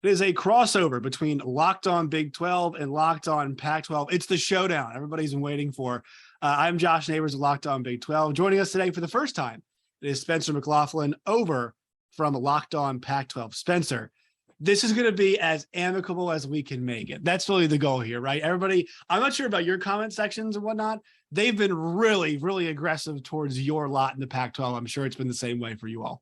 It is a crossover between Locked On Big 12 and Locked On Pac-12. It's the showdown everybody's been waiting for. I'm Josh Neighbors of Locked On Big 12. Joining us today for the first time is Spencer McLaughlin over from Locked On Pac-12. Spencer, this is going to be as amicable as we can make it. That's really the goal here, right? Everybody, I'm not sure about your comment sections and whatnot. They've been really, really aggressive towards your lot in the Pac-12. I'm sure it's been the same way for you all.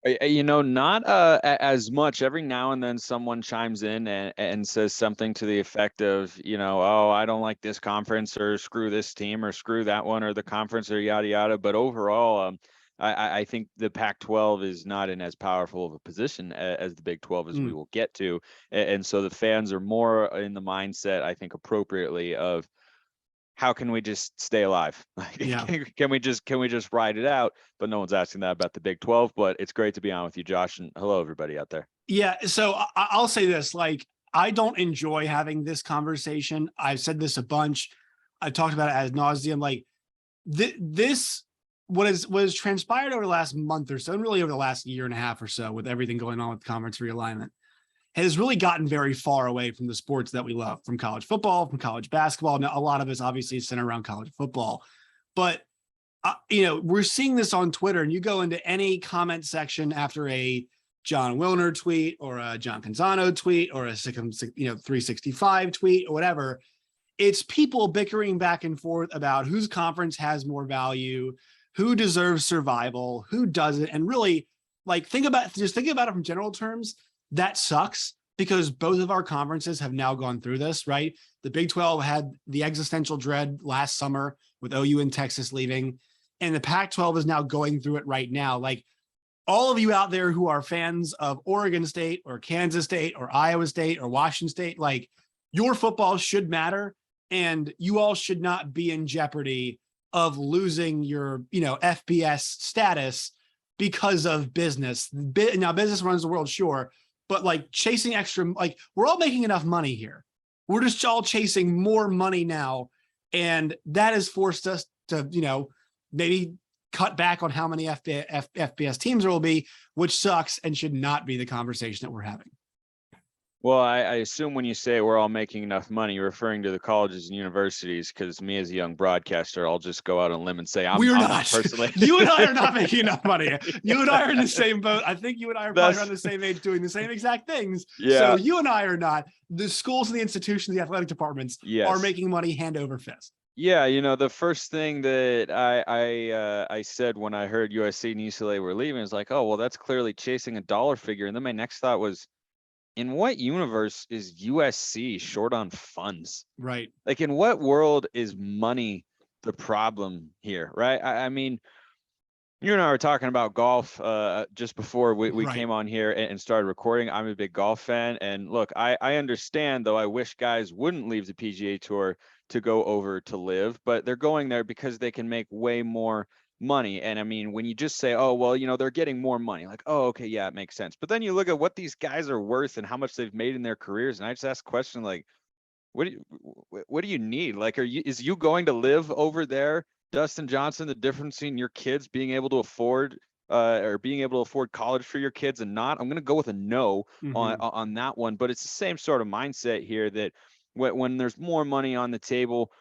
Not as much. Every now and then someone chimes in and says something to the effect of, oh, I don't like this conference, or screw this team, or screw that one, or the conference, or yada, yada. But overall, I think the Pac-12 is not in as powerful of a position as the Big 12 as we will get to. And so the fans are more in the mindset, I think appropriately, of how can we just stay alive? Yeah. Can we just ride it out? But no one's asking that about the Big 12. But it's great to be on with you, Josh, and hello everybody out there. Yeah. So I'll say this: I don't enjoy having this conversation. I've said this a bunch. I've talked about it ad nauseum. This what has transpired over the last month or so, and really over the last year and a half or so, with everything going on with conference realignment, has really gotten very far away from the sports that we love, from college football, from college basketball. Now, a lot of us obviously center around college football, but we're seeing this on Twitter, and you go into any comment section after a John Wilner tweet or a John Canzano tweet or a 365 tweet or whatever. It's people bickering back and forth about whose conference has more value, who deserves survival, who doesn't. And really, think about it from general terms. That sucks, because both of our conferences have now gone through this, right? The Big 12 had the existential dread last summer with OU and Texas leaving, and the Pac-12 is now going through it right now. All of you out there who are fans of Oregon State or Kansas State or Iowa State or Washington State, your football should matter, and you all should not be in jeopardy of losing your, FBS status because of business. Now, business runs the world, sure. But chasing extra, we're all making enough money here. We're just all chasing more money now. And that has forced us to, maybe cut back on how many FBS teams there will be, which sucks and should not be the conversation that we're having. Well, I assume when you say we're all making enough money, you're referring to the colleges and universities, because me as a young broadcaster, I'll just go out on a limb and say I'm not personally. You and I are not making enough money. You and I are in the same boat. I think you and I are probably around the same age doing the same exact things. Yeah. So you and I are not. The schools and the institutions, the athletic departments are making money hand over fist. Yeah, the first thing that I said when I heard USC and UCLA were leaving is oh, well, that's clearly chasing a dollar figure. And then my next thought was, in what universe is USC short on funds? Right. In what world is money the problem here? Right. I mean, you and I were talking about golf just before we came on here and started recording. I'm a big golf fan. And look, I understand, though, I wish guys wouldn't leave the PGA Tour to go over to live, but they're going there because they can make way more money. And I mean, when you just say, oh, well, they're getting more money, oh, okay, yeah, it makes sense. But then you look at what these guys are worth and how much they've made in their careers. And I just ask a question what do you need? Is you going to live over there, Dustin Johnson, the difference in your kids being able to afford college for your kids and not? I'm going to go with a no on that one. But it's the same sort of mindset here, that when there's more money on the table,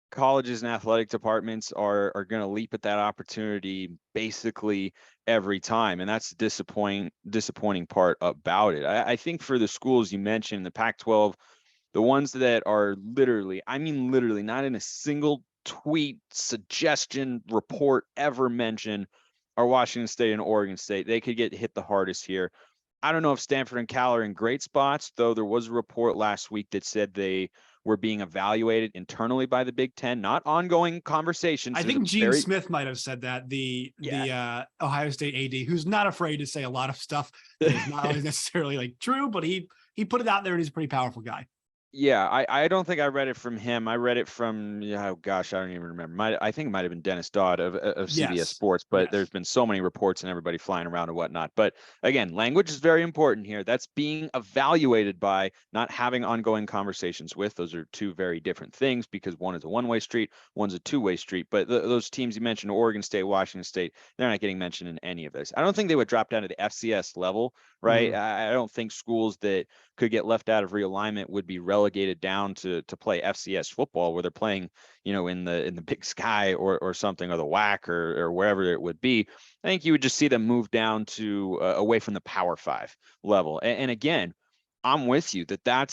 colleges and athletic departments are going to leap at that opportunity basically every time. And that's the disappointing part about it. I think for the schools you mentioned, the Pac-12, the ones that are literally not in a single tweet, suggestion, report ever mentioned, are Washington State and Oregon State. They could get hit the hardest here. I don't know if Stanford and Cal are in great spots, though there was a report last week that said they were being evaluated internally by the Big Ten, not ongoing conversations. I think Gene Smith might have said that, the Ohio State AD, who's not afraid to say a lot of stuff that is not always necessarily true, but he put it out there, and he's a pretty powerful guy. Yeah, I don't think I read it from him. I read it from, oh gosh, I don't even remember. I think it might have been Dennis Dodd of CBS Sports, but there's been so many reports and everybody flying around and whatnot. But again, language is very important here. That's being evaluated by, not having ongoing conversations with. Those are two very different things, because one is a one-way street, one's a two-way street. But those teams you mentioned, Oregon State, Washington State, they're not getting mentioned in any of this. I don't think they would drop down to the FCS level right? I don't think schools that could get left out of realignment would be relegated down to play FCS football, where they're playing, in the Big Sky or something, or the WAC or wherever it would be. I think you would just see them move down to away from the Power 5 level. And again, I'm with you that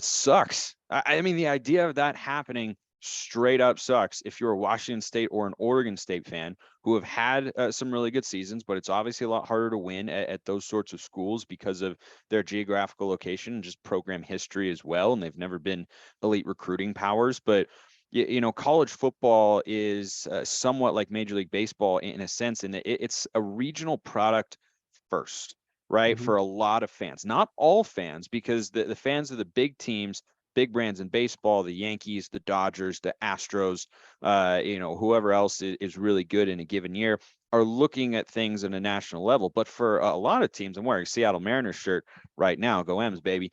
sucks. I mean, the idea of that happening straight up sucks if you're a Washington State or an Oregon State fan who have had some really good seasons, but it's obviously a lot harder to win at those sorts of schools because of their geographical location and just program history as well. And they've never been elite recruiting powers. But college football is somewhat like Major League Baseball in a sense, in that it's a regional product first, right? For a lot of fans, not all fans, because the fans of the big teams, big brands in baseball, the Yankees, the Dodgers, the Astros, whoever else is really good in a given year, are looking at things at a national level. But for a lot of teams, I'm wearing a Seattle Mariners shirt right now. Go M's, baby.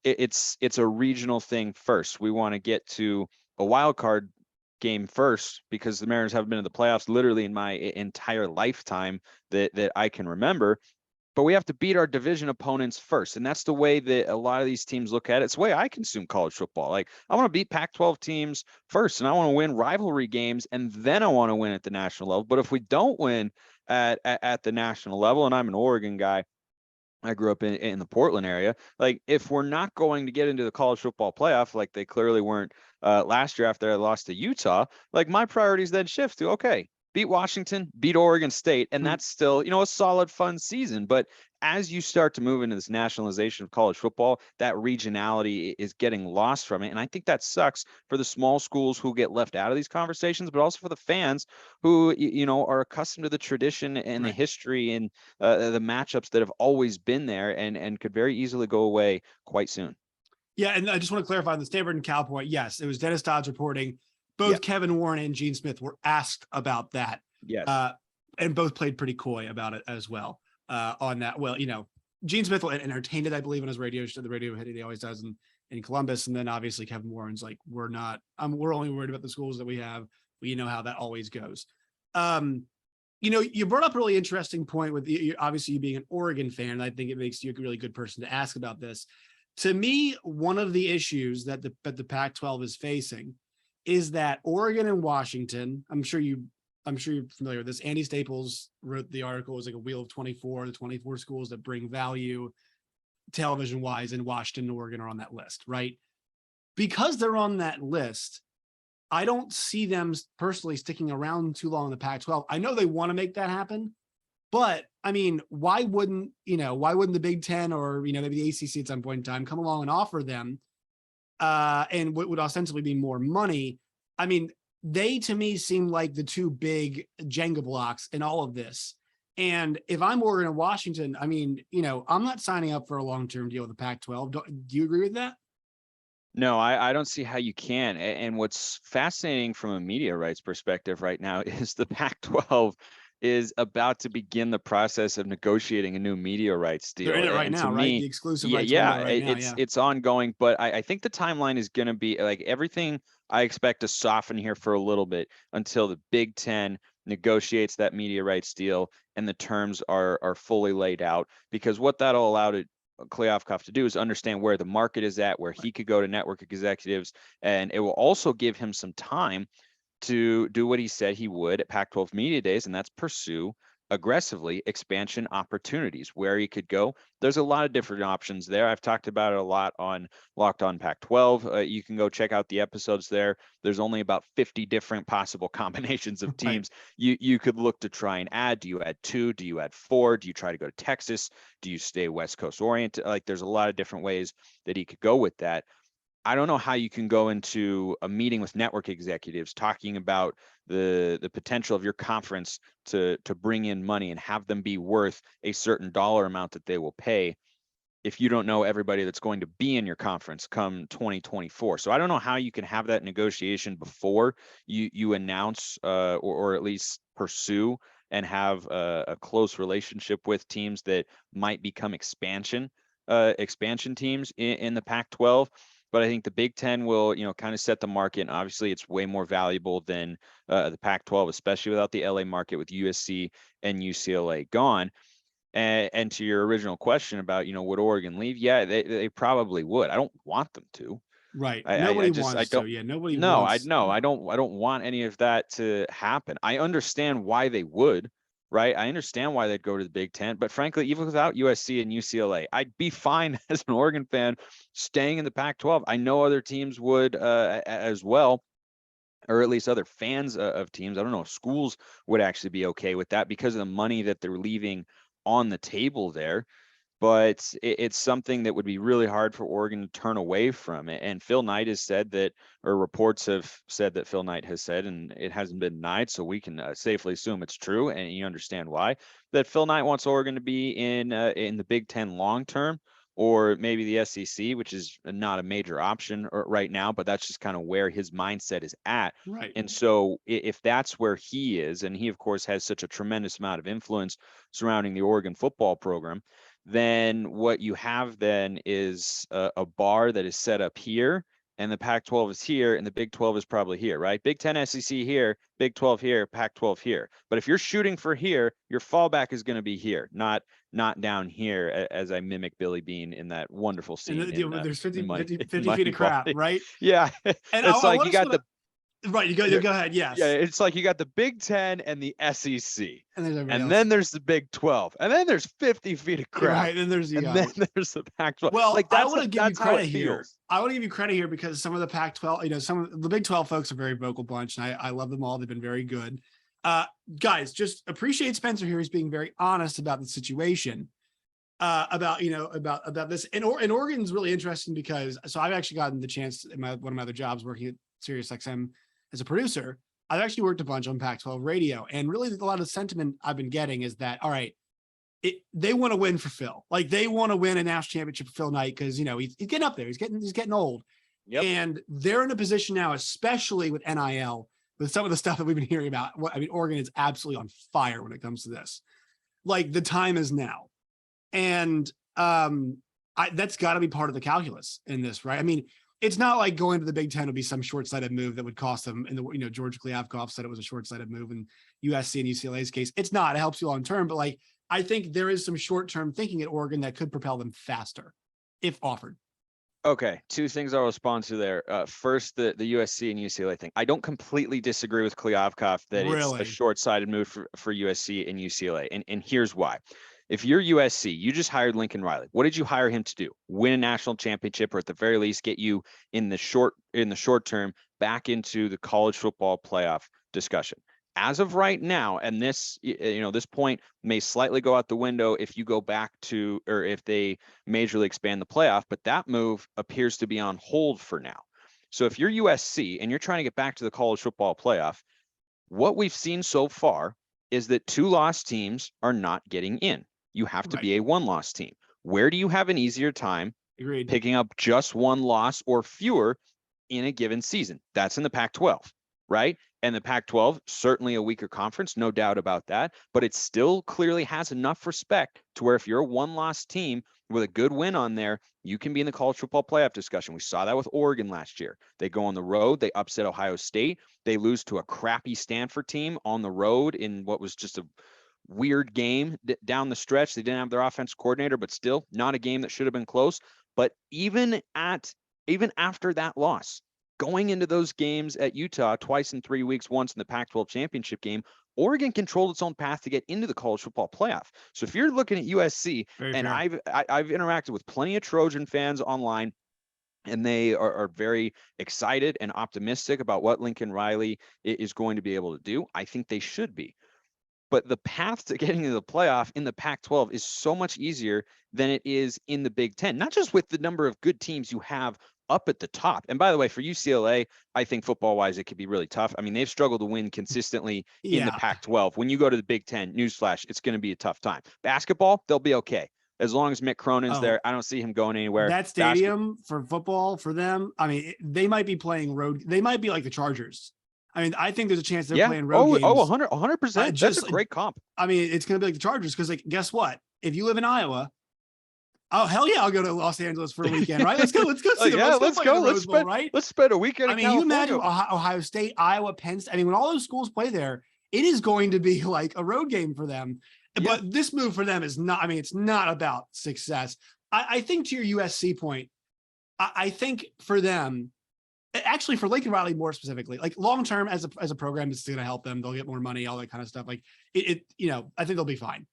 It's a regional thing first. We want to get to a wild card game first, because the Mariners haven't been in the playoffs literally in my entire lifetime that I can remember. But we have to beat our division opponents first. And that's the way that a lot of these teams look at it. It's the way I consume college football. Like, I want to beat Pac-12 teams first, and I want to win rivalry games, and then I want to win at the national level. But if we don't win at the national level, and I'm an Oregon guy, I grew up in the Portland area. Like, if we're not going to get into the college football playoff, like they clearly weren't last year after I lost to Utah, like my priorities then shift to, okay, beat Washington, beat Oregon State, and that's still, a solid, fun season. But as you start to move into this nationalization of college football, that regionality is getting lost from it. And I think that sucks for the small schools who get left out of these conversations, but also for the fans who, are accustomed to the tradition and the history and the matchups that have always been there and could very easily go away quite soon. Yeah, and I just want to clarify on the Stanford and Cal point. Yes, it was Dennis Dodd's reporting. Both Kevin Warren and Gene Smith were asked about that. Yes. And both played pretty coy about it as well on that. Well, Gene Smith entertained it, I believe, on his radio show, the radio hit he always does in Columbus. And then obviously Kevin Warren's like, we're only worried about the schools that we have. We know how that always goes. You brought up a really interesting point with obviously you being an Oregon fan. And I think it makes you a really good person to ask about this. To me, one of the issues that the Pac-12 is facing is that Oregon and Washington, I'm sure you're familiar with this. Andy Staples wrote the article. It was like a wheel of 24, the 24 schools that bring value television wise, and Washington and Oregon are on that list, right? Because they're on that list, I don't see them personally sticking around too long in the Pac-12. I know they want to make that happen, but I mean, why wouldn't the Big Ten or, maybe the ACC at some point in time come along and offer them and what would ostensibly be more money? I mean, they to me seem like the two big Jenga blocks in all of this. And if I'm Oregon and Washington, I mean, I'm not signing up for a long-term deal with the Pac-12. Do you agree with that? No, I don't see how you can. And what's fascinating from a media rights perspective right now is the Pac-12 is about to begin the process of negotiating a new media rights deal. They're in it right now, right? The exclusive rights window right now, it's ongoing, but I think the timeline is going to be like everything. I expect to soften here for a little bit until the Big Ten negotiates that media rights deal and the terms are fully laid out, because what that'll allow Kliavkoff to do is understand where the market is at, where he could go to network executives, and it will also give him some time to do what he said he would at Pac-12 Media Days, and that's pursue aggressively expansion opportunities. Where he could go, there's a lot of different options there. I've talked about it a lot on Locked On Pac-12. You can go check out the episodes there. There's only about 50 different possible combinations of teams you could look to try and add. Do you add 2? Do you add 4? Do you try to go to Texas? Do you stay West Coast oriented? Like, there's a lot of different ways that he could go with that. I don't know how you can go into a meeting with network executives talking about the potential of your conference to bring in money and have them be worth a certain dollar amount that they will pay if you don't know everybody that's going to be in your conference come 2024. So I don't know how you can have that negotiation before you announce or at least pursue and have a close relationship with teams that might become expansion teams in the Pac-12. But I think the Big Ten will, kind of set the market. And obviously, it's way more valuable than the Pac-12, especially without the LA market with USC and UCLA gone. And to your original question about, would Oregon leave? Yeah, they probably would. I don't want them to. Right. I Nobody just, wants don't. to. Yeah. Nobody No, wants. I don't want any of that to happen. I understand why they would, right? I understand why they'd go to the Big Ten, but frankly, even without USC and UCLA, I'd be fine as an Oregon fan staying in the Pac-12. I know other teams would as well, or at least other fans of teams. I don't know if schools would actually be okay with that because of the money that they're leaving on the table there. But it's something that would be really hard for Oregon to turn away from. And Phil Knight has said that, or reports have said that Phil Knight has said, and it hasn't been denied, so we can safely assume it's true, and you understand why, that Phil Knight wants Oregon to be in the Big Ten long term, or maybe the SEC, which is not a major option right now, but that's just kind of where his mindset is at. Right. And so if that's where he is, and he, of course, has such a tremendous amount of influence surrounding the Oregon football program, then what you have then is a bar that is set up here, and the Pac-12 is here, and the Big 12 is probably here, right? Big 10 SEC here, Big 12 here, Pac-12 here. But if you're shooting for here, your fallback is going to be here, not down here, as I mimic Billy Bean in that wonderful scene. And there's 50 feet of Moneyball. crap, right? Yeah. And It's like you got the right. You go ahead. Yes. Yeah, it's like you got the Big 10 and the SEC. And Then there's the Big 12. And then there's 50 feet of crap. Right. And there's then there's the Pac-12. Well, like I want to give you credit here. Feels. I want to give you credit here because some of the Pac-12, some of the Big 12 folks are very vocal bunch, and I love them all. They've been very good. Guys, just appreciate Spencer here. He's being very honest about the situation. About this. And Oregon's really interesting because I've actually gotten the chance in one of my other jobs working at SiriusXM as a producer. I've actually worked a bunch on Pac-12 radio, and really a lot of sentiment I've been getting is that, all right, they want to win for Phil. Like they want to win a national championship for Phil Knight because he's getting up there. He's getting old. Yep. And they're in a position now, especially with NIL, with some of the stuff that we've been hearing about. I mean, Oregon is absolutely on fire when it comes to this. Like the time is now. And that's got to be part of the calculus in this, right? I mean, it's not like going to the Big Ten would be some short-sighted move that would cost them. And George Kliavkoff said it was a short-sighted move in USC and UCLA's case. It's not. It helps you long term, but like I think there is some short-term thinking at Oregon that could propel them faster if offered. Okay, two things I'll respond to there. First, the USC and UCLA thing. I don't completely disagree with Kliavkoff that it's a short-sighted move for USC and UCLA, and here's why. If you're USC, you just hired Lincoln Riley. What did you hire him to do? Win a national championship, or at the very least, get you in the short term back into the college football playoff discussion. As of right now, and this point may slightly go out the window if you go back to, or if they majorly expand the playoff, but that move appears to be on hold for now. So if you're USC and you're trying to get back to the college football playoff, what we've seen so far is that 2 loss teams are not getting in. You have to be a 1-loss team. Where do you have an easier time picking up just 1 loss or fewer in a given season? That's in the Pac-12, right? And the Pac-12, certainly a weaker conference, no doubt about that, but it still clearly has enough respect to where if you're a 1-loss team with a good win on there, you can be in the college football playoff discussion. We saw that with Oregon last year. They go on the road, they upset Ohio State, they lose to a crappy Stanford team on the road in what was just a weird game down the stretch. They didn't have their offensive coordinator, but still not a game that should have been close. But even after that loss, going into those games at Utah twice in 3 weeks, once in the Pac-12 championship game, Oregon controlled its own path to get into the college football playoff. So if you're looking at USC, and I've interacted with plenty of Trojan fans online, and they are very excited and optimistic about what Lincoln Riley is going to be able to do. I think they should be. But the path to getting into the playoff in the Pac-12 is so much easier than it is in the Big Ten, not just with the number of good teams you have up at the top. And by the way, for UCLA, I think football-wise, it could be really tough. I mean, they've struggled to win consistently in the Pac-12. When you go to the Big Ten, newsflash, it's going to be a tough time. Basketball, they'll be okay. As long as Mick Cronin's there, I don't see him going anywhere. That stadium for football, for them, I mean, they might be playing road. They might be like the Chargers. I mean, I think there's a chance they're playing road games. 100%. That's a great comp. I mean, it's going to be like the Chargers because, like, guess what? If you live in Iowa, oh hell yeah, I'll go to Los Angeles for a weekend, right? Let's go see them. Let's go. Let's spend a weekend. I mean, you imagine Ohio State, Iowa, Penn State. I mean, when all those schools play there, it is going to be like a road game for them. But this move for them is not, I mean, it's not about success. I think to your USC point, I think for them, actually for Lincoln Riley more specifically, like long-term as a program, it's going to help them. They'll get more money, all that kind of stuff. Like you know, I think they'll be fine.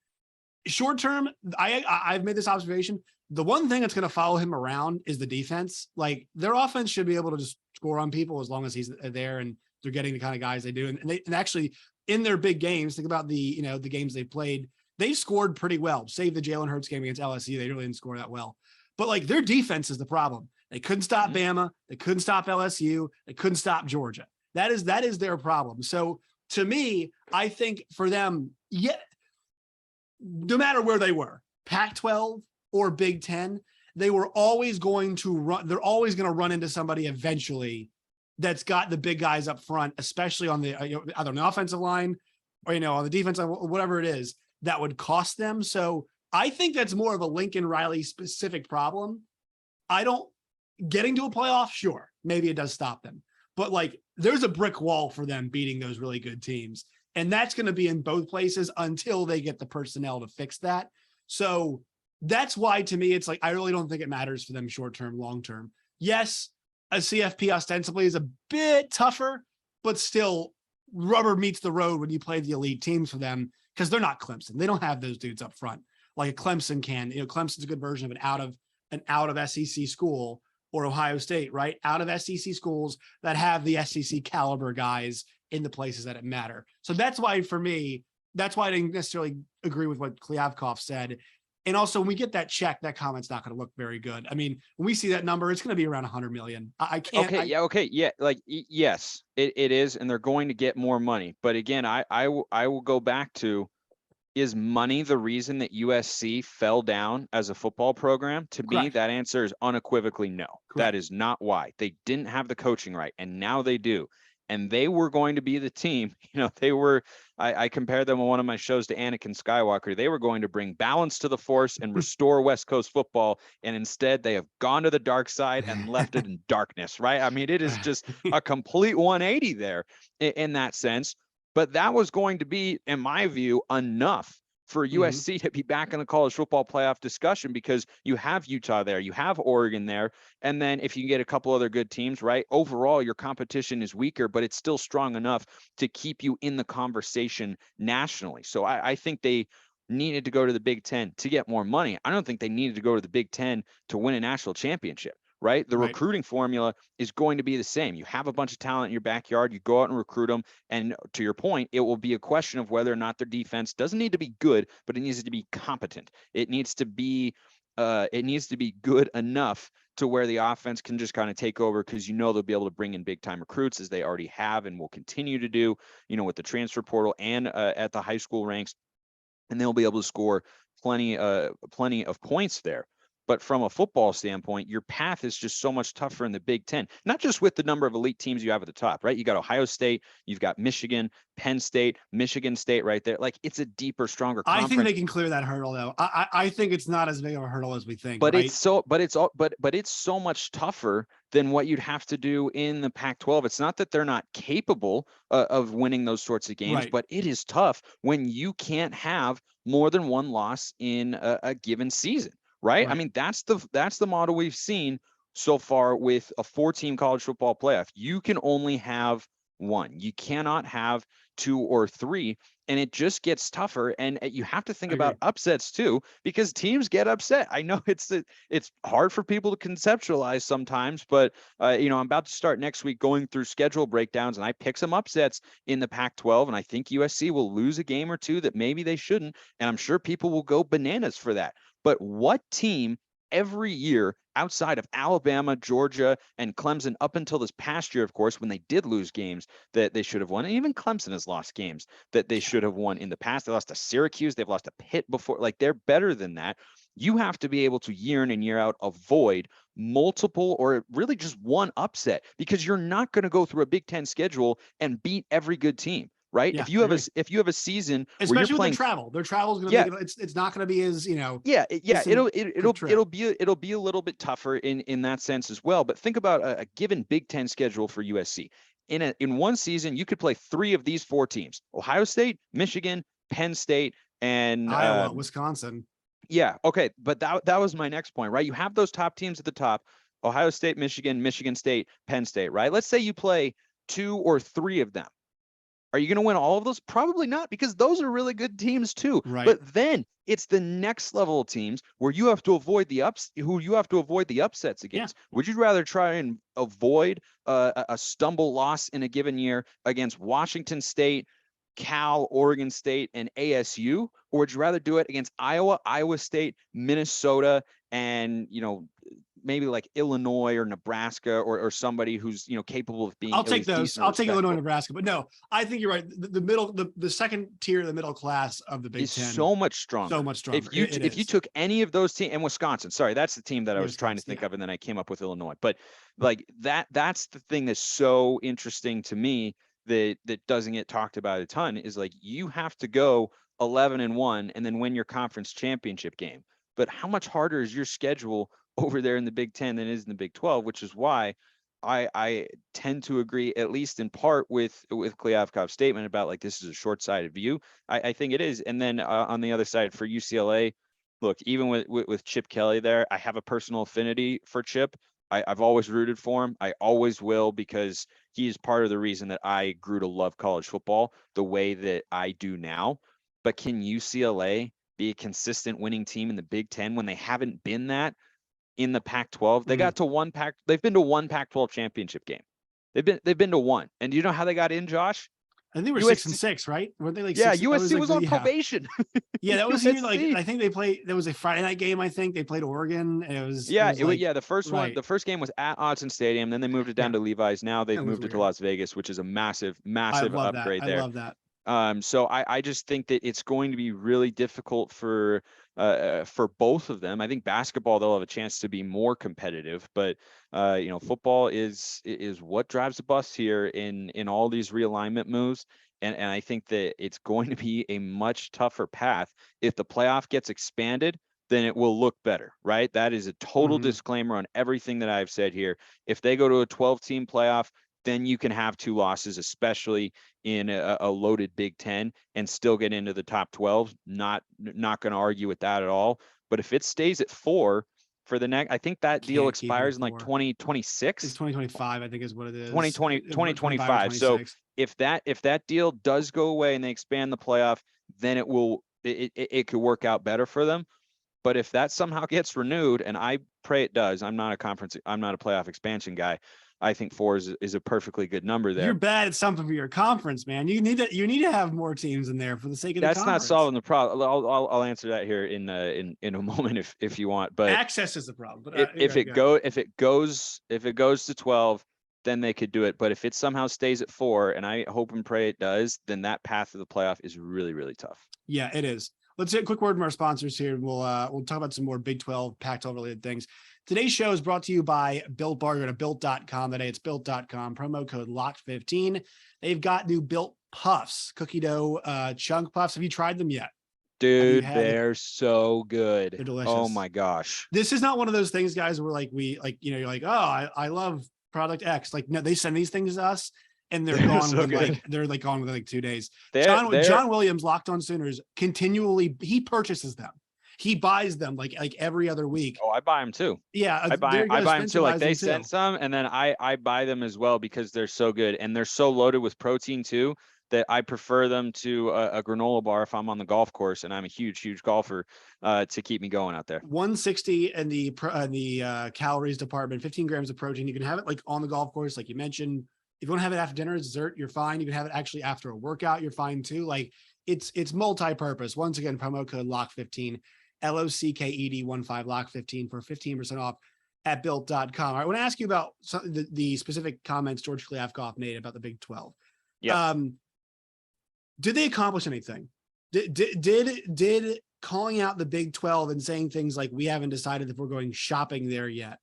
Short-term, I've made this observation. The one thing that's going to follow him around is the defense. Like their offense should be able to just score on people as long as he's there and they're getting the kind of guys they do. And actually in their big games, think about the games they played, they scored pretty well, save the Jalen Hurts game against LSU. They really didn't score that well, but like their defense is the problem. They couldn't stop Bama. They couldn't stop LSU. They couldn't stop Georgia. That is their problem. So to me, I think for them, no matter where they were, Pac-12 or Big Ten, they were always going to run. They're always going to run into somebody eventually that's got the big guys up front, especially on the either on the offensive line or on the defensive, whatever it is, that would cost them. So I think that's more of a Lincoln Riley specific problem. Getting to a playoff, sure, maybe it does stop them, but like there's a brick wall for them beating those really good teams. And that's going to be in both places until they get the personnel to fix that. So that's why, to me, it's like, I really don't think it matters for them short-term, long-term. Yes, a CFP ostensibly is a bit tougher, but still rubber meets the road when you play the elite teams for them, because they're not Clemson. They don't have those dudes up front like a Clemson can. Clemson's a good version of an out of SEC school, or Ohio State, right? Out of SEC schools that have the SEC caliber guys in the places that it matter. So that's why, for me, that's why I didn't necessarily agree with what Kliavkoff said. And also, when we get that check, that comment's not going to look very good. I mean, when we see that number, it's going to be around 100 million. I can't. Okay. Yeah. Like, yes, it is. And they're going to get more money. But again, I will go back to, is money the reason that USC fell down as a football program? To me, that answer is unequivocally no. Correct. That is not why. They didn't have the coaching right, and now they do. And they were going to be the team. They were, I compared them on one of my shows to Anakin Skywalker. They were going to bring balance to the Force and restore West Coast football. And instead, they have gone to the dark side and left it in darkness, right? I mean, it is just a complete 180 there in that sense. But that was going to be, in my view, enough for USC to be back in the college football playoff discussion, because you have Utah there, you have Oregon there. And then if you get a couple other good teams, right, overall, your competition is weaker, but it's still strong enough to keep you in the conversation nationally. So I think they needed to go to the Big Ten to get more money. I don't think they needed to go to the Big Ten to win a national championship. Right. The recruiting formula is going to be the same. You have a bunch of talent in your backyard. You go out and recruit them. And to your point, it will be a question of whether or not their defense doesn't need to be good, but it needs to be competent. It needs to be good enough to where the offense can just kind of take over, because they'll be able to bring in big time recruits, as they already have and will continue to do, with the transfer portal and at the high school ranks. And they'll be able to score plenty of points there. But from a football standpoint, your path is just so much tougher in the Big Ten, not just with the number of elite teams you have at the top, right? You got Ohio State, you've got Michigan, Penn State, Michigan State right there. Like, it's a deeper, stronger conference. I think they can clear that hurdle, though. I think it's not as big of a hurdle as we think. But right? it's so much tougher than what you'd have to do in the Pac-12. It's not that they're not capable of winning those sorts of games, but it is tough when you can't have more than one loss in a given season. Right. I mean, that's the model we've seen so far with a 4-team college football playoff. You can only have one. You cannot have 2 or 3, and it just gets tougher. And you have to think about upsets too, because teams get upset. I know it's hard for people to conceptualize sometimes, but I'm about to start next week going through schedule breakdowns, and I pick some upsets in the Pac-12, and I think USC will lose a game or two that maybe they shouldn't, and I'm sure people will go bananas for that. But what team every year outside of Alabama, Georgia, and Clemson, up until this past year, of course, when they did lose games that they should have won, and even Clemson has lost games that they should have won in the past. They lost to Syracuse. They've lost to Pitt before. Like, they're better than that. You have to be able to year in and year out avoid multiple or really just one upset, because you're not going to go through a Big Ten schedule and beat every good team. Right. Yeah, if you have a season, especially where you're playing, their travel is going to make it's not going to be as, it'll be a little bit tougher in that sense as well. But think about a given Big Ten schedule for USC. In one season, you could play 3 of these 4 teams: Ohio State, Michigan, Penn State, and Iowa, Wisconsin. yeah, okay, but that was my next point, right? You have those top teams at the top: Ohio State, Michigan, Michigan State, Penn State, right? Let's say you play 2 or 3 of them. Are you going to win all of those? Probably not, because those are really good teams too. Right. But then it's the next level of teams where you have to avoid the upsets against. Yeah. Would you rather try and avoid a stumble loss in a given year against Washington State, Cal, Oregon State, and ASU, or would you rather do it against Iowa, Iowa State, Minnesota, and maybe like Illinois or Nebraska, or somebody who's capable of being? I'll take those. I'll take Illinois, respectful. Nebraska, but no, I think you're right. The middle, the second tier, the middle class of the Big Is Ten, so much stronger. so much stronger. If you took any of those teams, and Wisconsin, sorry, that's the team that I was trying to think yeah. of, and then I came up with Illinois. But like that's the thing that's so interesting to me that doesn't get talked about a ton, is like you have to go 11-1 and then win your conference championship game. But how much harder is your schedule over there in the Big Ten than it is in the Big 12, which is why I tend to agree, at least in part, with Kliavkoff's statement about like this is a short-sighted view. I think it is. And then on the other side for UCLA, look, even with Chip Kelly there, I have a personal affinity for Chip. I've always rooted for him. I always will, because he is part of the reason that I grew to love college football the way that I do now. But can UCLA be a consistent winning team in the Big Ten when they haven't been that in the Pac-12? They got to they've been to one Pac-12 championship game. They've been to one. And do you know how they got in, Josh? I think they were 6-6, right? Weren't they like? Yeah, 6, USC was on probation. Yeah, that was here, like I think they played. There was a Friday night game. I think they played Oregon. And it was the first one. The first game was at Autzen Stadium. Then they moved it down to Levi's. Now they've moved it to Las Vegas, which is a massive upgrade there. I love that. So I just think that it's going to be really difficult for both of them. I think basketball, they'll have a chance to be more competitive, but football is what drives the bus here in all these realignment moves. And I think that it's going to be a much tougher path. If the playoff gets expanded, then it will look better, right? That is a total disclaimer on everything that I've said here. If they go to a 12-team playoff, then you can have 2 losses, especially in a loaded Big Ten, and still get into the top 12. Not going to argue with that at all. But if it stays at 4 for the next, I think that deal expires in like 2026. It's 2025, I think is what it is. 2025. So if that deal does go away and they expand the playoff, then it could work out better for them. But if that somehow gets renewed, and I pray it does, I'm not a playoff expansion guy. I think 4 is a perfectly good number there. You're bad at something for your conference, man. You need to have more teams in there for the sake of the conference. That's not solving the problem. I'll answer that here in a moment if you want. But access is the problem. But if it goes to 12, then they could do it. But if it somehow stays at 4, and I hope and pray it does, then that path to the playoff is really, really tough. Yeah, it is. Let's take a quick word from our sponsors here. We'll talk about some more Big 12, Pac-12 related things. Today's show is brought to you by Built Bar. Go to built.com today. It's built.com. Promo code LOCKED15. They've got new Built Puffs, cookie dough chunk puffs. Have you tried them yet? Dude, they're so good. They're delicious. Oh my gosh. This is not one of those things, guys, where you're like, oh, I love product X. Like, no, they send these things to us and they're gone within like 2 days. John Williams, Locked On Sooners, continually, he purchases them. He buys them like every other week. Oh, I buy them too. Yeah, I buy them too. Like they send some, and then I buy them as well because they're so good and they're so loaded with protein too that I prefer them to a granola bar if I'm on the golf course, and I'm a huge golfer to keep me going out there. 160 in the calories department, 15 grams of protein. You can have it like on the golf course, like you mentioned. If you want to have it after dinner, dessert, you're fine. You can have it actually after a workout, you're fine too. Like it's multi-purpose. Once again, promo code LOCK15. LOCKED 15 LOCK15 for 15% off at built.com. I want to ask you about the specific comments George Kliavkoff made about the Big 12. Yeah. Did they accomplish anything? Did calling out the Big 12 and saying things like, we haven't decided if we're going shopping there yet,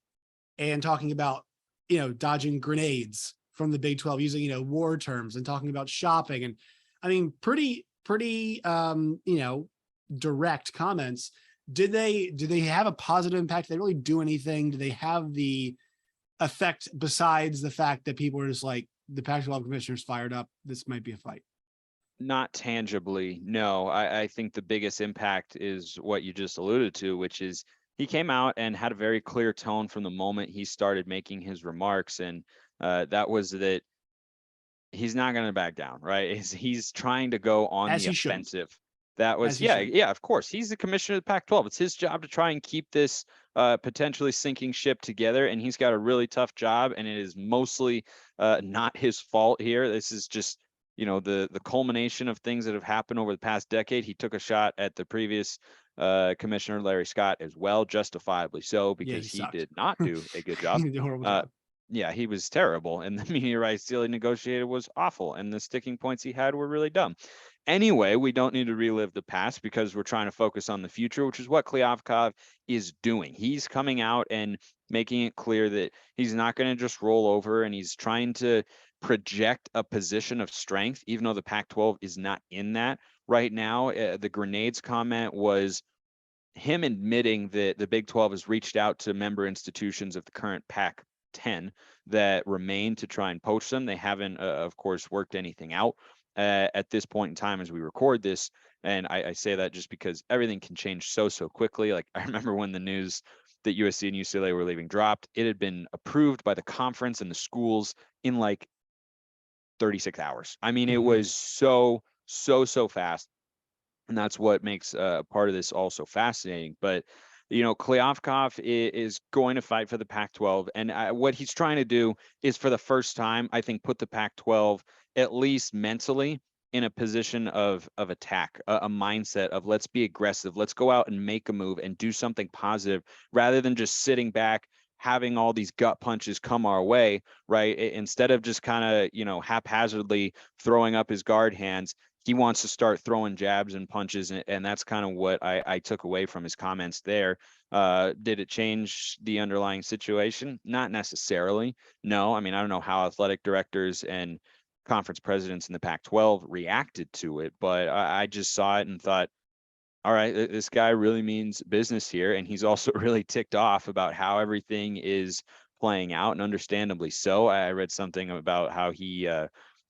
and talking about, dodging grenades from the Big 12, using, war terms and talking about shopping. And I mean, pretty, direct comments. Did they have a positive impact? Did they really do anything? Do they have the effect besides the fact that people are just like, the Pac-12 commissioner's fired up, this might be a fight? Not tangibly, no. I think the biggest impact is what you just alluded to, which is he came out and had a very clear tone from the moment he started making his remarks, and that was that he's not going to back down, right? He's trying to go on As the he should. offensive. That was, As he yeah, should. yeah, of course. He's the commissioner of the Pac-12. It's his job to try and keep this potentially sinking ship together, and he's got a really tough job, and it is mostly not his fault here. This is just, the culmination of things that have happened over the past decade. He took a shot at the previous commissioner, Larry Scott, as well, justifiably so, Yeah, because he he sucked. did not do a good He job. did a horrible Uh, job. yeah, he was terrible, and the media rights deal he negotiated was awful, and the sticking points he had were really dumb. Anyway, we don't need to relive the past because we're trying to focus on the future, which is what Kliavkoff is doing. He's coming out and making it clear that he's not going to just roll over, and he's trying to project a position of strength, even though the Pac-12 is not in that right now. The grenades comment was him admitting that the Big 12 has reached out to member institutions of the current Pac-10 that remain to try and poach them. They haven't, of course, worked anything out at this point in time as we record this. And I say that just because everything can change so quickly. Like, I remember when the news that USC and UCLA were leaving dropped, it had been approved by the conference and the schools in like 36 hours. I mean, it was so fast. And that's what makes part of this also fascinating. But Kliavkoff is going to fight for the Pac-12, and what he's trying to do is, for the first time, I think, put the Pac-12 at least mentally in a position of attack, a mindset of let's be aggressive, let's go out and make a move and do something positive, rather than just sitting back, having all these gut punches come our way, right? Instead of just kind of haphazardly throwing up his guard hands, he wants to start throwing jabs and punches, and that's kind of what I took away from his comments there. Did it change the underlying situation? Not necessarily. No, I mean, I don't know how athletic directors and conference presidents in the Pac-12 reacted to it, but I just saw it and thought, all right, this guy really means business here, and he's also really ticked off about how everything is playing out, and understandably so. I read something about how he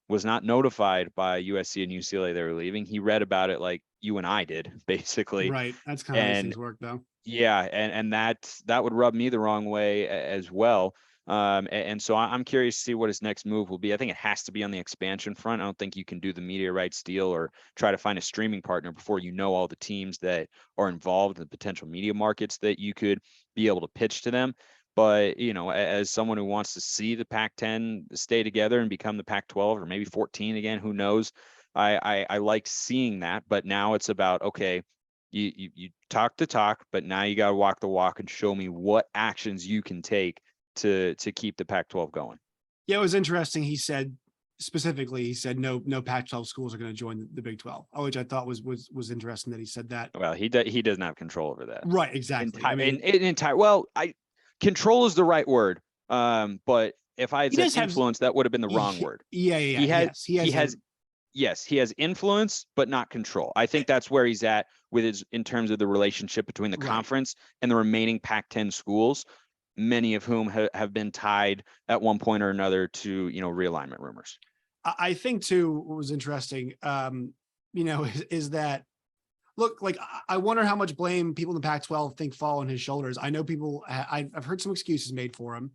was not notified by USC and UCLA they were leaving. He read about it like you and I did, basically. Right. That's kind of how these And things work, though. yeah, and that would rub me the wrong way as well. And so I'm curious to see what his next move will be. I think it has to be on the expansion front. I don't think you can do the media rights deal or try to find a streaming partner before you know all the teams that are involved in the potential media markets that you could be able to pitch to them. But as someone who wants to see the Pac-10 stay together and become the Pac-12 or maybe 14 again, who knows? I like seeing that. But now it's about, okay, you talk the talk, but now you got to walk the walk and show me what actions you can take to keep the Pac-12 going. Yeah, it was interesting. He said no Pac-12 schools are going to join the Big 12, which I thought was interesting that he said that. Well, he doesn't have control over that. Right, exactly. I mean, Control is the right word. But if I had he said does have influence, that would have been the wrong word. Yeah. Yes, he has influence, but not control. I think that's where he's at in terms of the relationship between the conference and the remaining Pac-10 schools, many of whom have been tied at one point or another to, realignment rumors. I think too, what was interesting, is that, look, like, I wonder how much blame people in the Pac-12 think fall on his shoulders. I know I've heard some excuses made for him,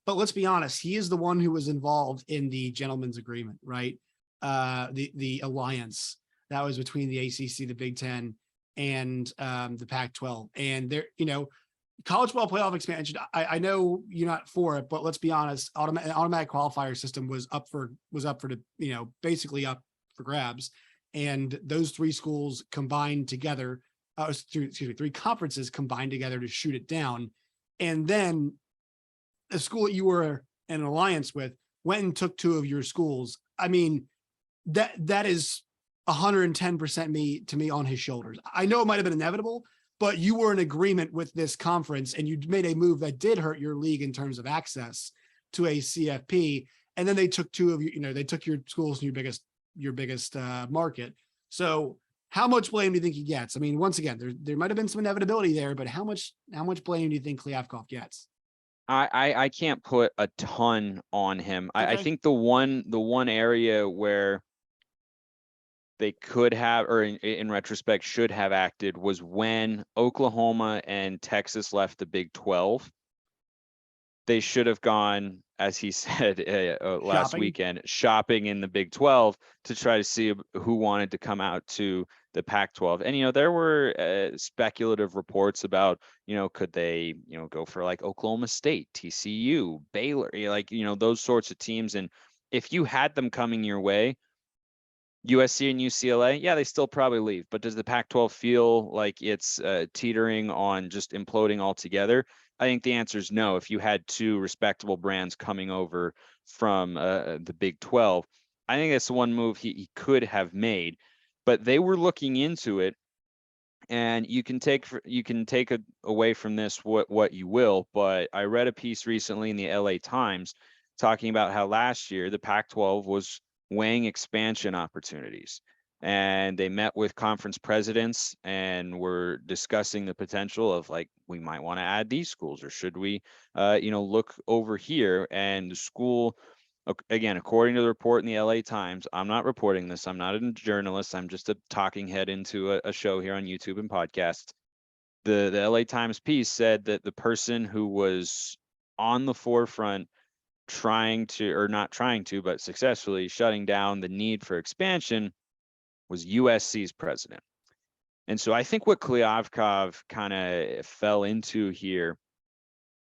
but let's be honest, he is the one who was involved in the gentleman's agreement, right? The alliance that was between the ACC, the Big Ten, and the Pac-12. And there, college ball playoff expansion. I know you're not for it, but let's be honest, automatic qualifier system was up for basically up for grabs. And those three schools combined together, three conferences combined together to shoot it down. And then the school that you were in an alliance with went and took two of your schools. I mean, that is 110% to me on his shoulders. I know it might have been inevitable, but you were in agreement with this conference and you made a move that did hurt your league in terms of access to a CFP. And then they took two of you, they took your schools in your biggest market. So how much blame do you think he gets? I mean, once again, there might've been some inevitability there, but how much blame do you think Kliavkoff gets? I can't put a ton on him. Okay. I think the one area where they could have, or in retrospect, should have acted was when Oklahoma and Texas left the Big 12. They should have gone, as he said last weekend, shopping in the Big 12 to try to see who wanted to come out to the Pac-12. And, there were speculative reports about, could they, go for like Oklahoma State, TCU, Baylor, those sorts of teams. And if you had them coming your way, USC and UCLA, yeah, they still probably leave. But does the Pac-12 feel like it's teetering on just imploding altogether? I think the answer is no. If you had two respectable brands coming over from the Big 12, I think that's the one move he could have made. But they were looking into it, and you can take away from this what you will. But I read a piece recently in the LA Times talking about how last year the Pac-12 was weighing expansion opportunities, and they met with conference presidents and were discussing the potential of, like, we might want to add these schools, or should we look over here. And the school, again, according to the report in the LA Times, I'm not reporting this, I'm not a journalist, I'm just a talking head into a show here on YouTube and podcasts. The LA Times piece said that the person who was on the forefront but successfully shutting down the need for expansion was USC's president. And so I think what Kliavkoff kind of fell into here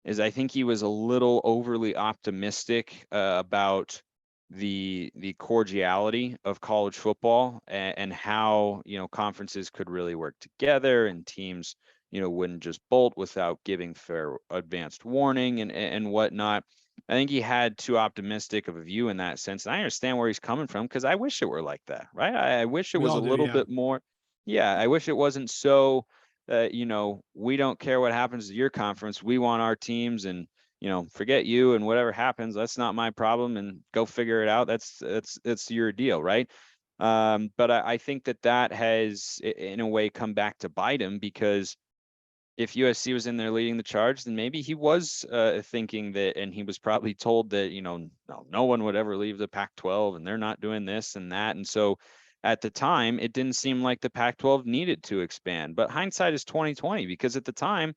is, I think he was a little overly optimistic about the cordiality of college football, and how, conferences could really work together, and teams, wouldn't just bolt without giving fair advanced warning and whatnot. I think he had too optimistic of a view in that sense. And I understand where he's coming from, because I wish it were like that, right? I wish it was a little bit more. Yeah, I wish it wasn't so, we don't care what happens to your conference. We want our teams, and, forget you, and whatever happens, that's not my problem, and go figure it out. That's your deal, right? But I think that has, in a way, come back to bite him, because if USC was in there leading the charge, then maybe he was thinking that, and he was probably told that, no one would ever leave the Pac-12, and they're not doing this and that. And so at the time, it didn't seem like the Pac-12 needed to expand. But hindsight is 2020, because at the time,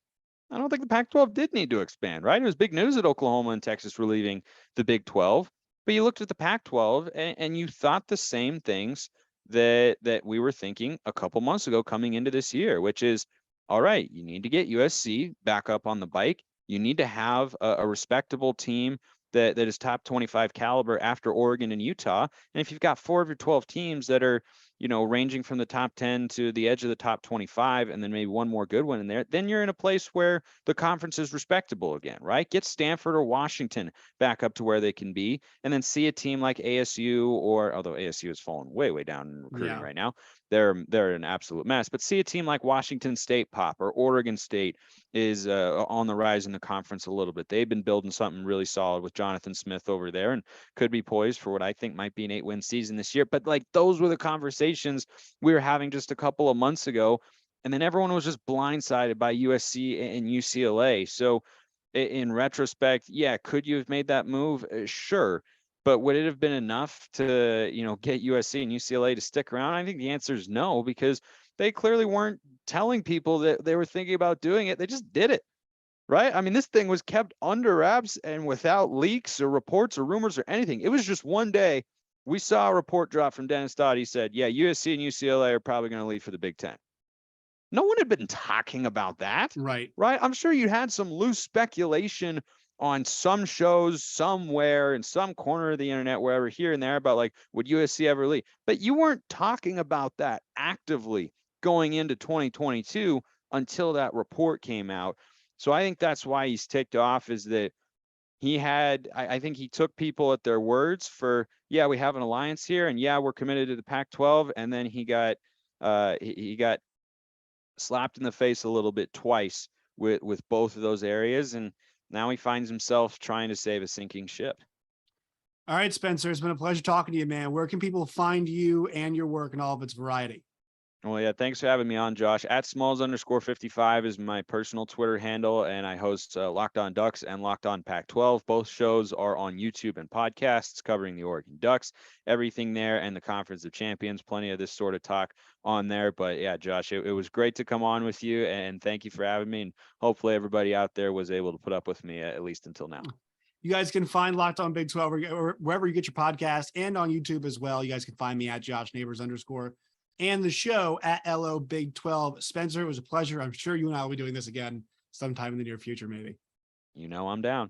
I don't think the Pac-12 did need to expand, right? It was big news that Oklahoma and Texas were leaving the Big 12. But you looked at the Pac-12 and you thought the same things that we were thinking a couple months ago coming into this year, which is, all right, you need to get USC back up on the bike. You need to have a respectable team that is top 25 caliber after Oregon and Utah. And if you've got 4 of your 12 teams that are, ranging from the top 10 to the edge of the top 25, and then maybe one more good one in there, then you're in a place where the conference is respectable again, right? Get Stanford or Washington back up to where they can be, and then see a team like ASU, or although ASU has fallen way, way down in recruiting right now, they're an absolute mess. But see a team like Washington State pop, or Oregon State is on the rise in the conference a little bit. They've been building something really solid with Jonathan Smith over there, and could be poised for what I think might be an 8-win season this year. But like, those were the conversations we were having just a couple of months ago, and then everyone was just blindsided by USC and UCLA. So in retrospect, yeah, could you have made that move? Sure. But would it have been enough to, get USC and UCLA to stick around? I think the answer is no, because they clearly weren't telling people that they were thinking about doing it. They just did it, right? I mean, this thing was kept under wraps and without leaks or reports or rumors or anything. It was just one day we saw a report drop from Dennis Dodd. He said, yeah, USC and UCLA are probably going to leave for the Big Ten. No one had been talking about that. Right. I'm sure you had some loose speculation on some shows somewhere in some corner of the internet, wherever, here and there, about like, would USC ever leave? But you weren't talking about that actively going into 2022 until that report came out. So I think that's why he's ticked off, is that he had, I think he took people at their words for, yeah, we have an alliance here, and yeah, we're committed to the Pac-12. And then he got slapped in the face a little bit twice with both of those areas. And now he finds himself trying to save a sinking ship. All right, Spencer, it's been a pleasure talking to you, man. Where can people find you and your work and all of its variety? Well, yeah, thanks for having me on, Josh. At Smalls_55 is my personal Twitter handle, and I host Locked On Ducks and Locked On Pac-12. Both shows are on YouTube and podcasts covering the Oregon Ducks, everything there, and the Conference of Champions. Plenty of this sort of talk on there. But yeah, Josh, it was great to come on with you, and thank you for having me. And hopefully everybody out there was able to put up with me at least until now. You guys can find Locked On Big 12 wherever you get your podcast, and on YouTube as well. You guys can find me at Josh Neighbors_ and the show at LO Big 12. Spencer, it was a pleasure. I'm sure you and I will be doing this again sometime in the near future, maybe. You know, I'm down.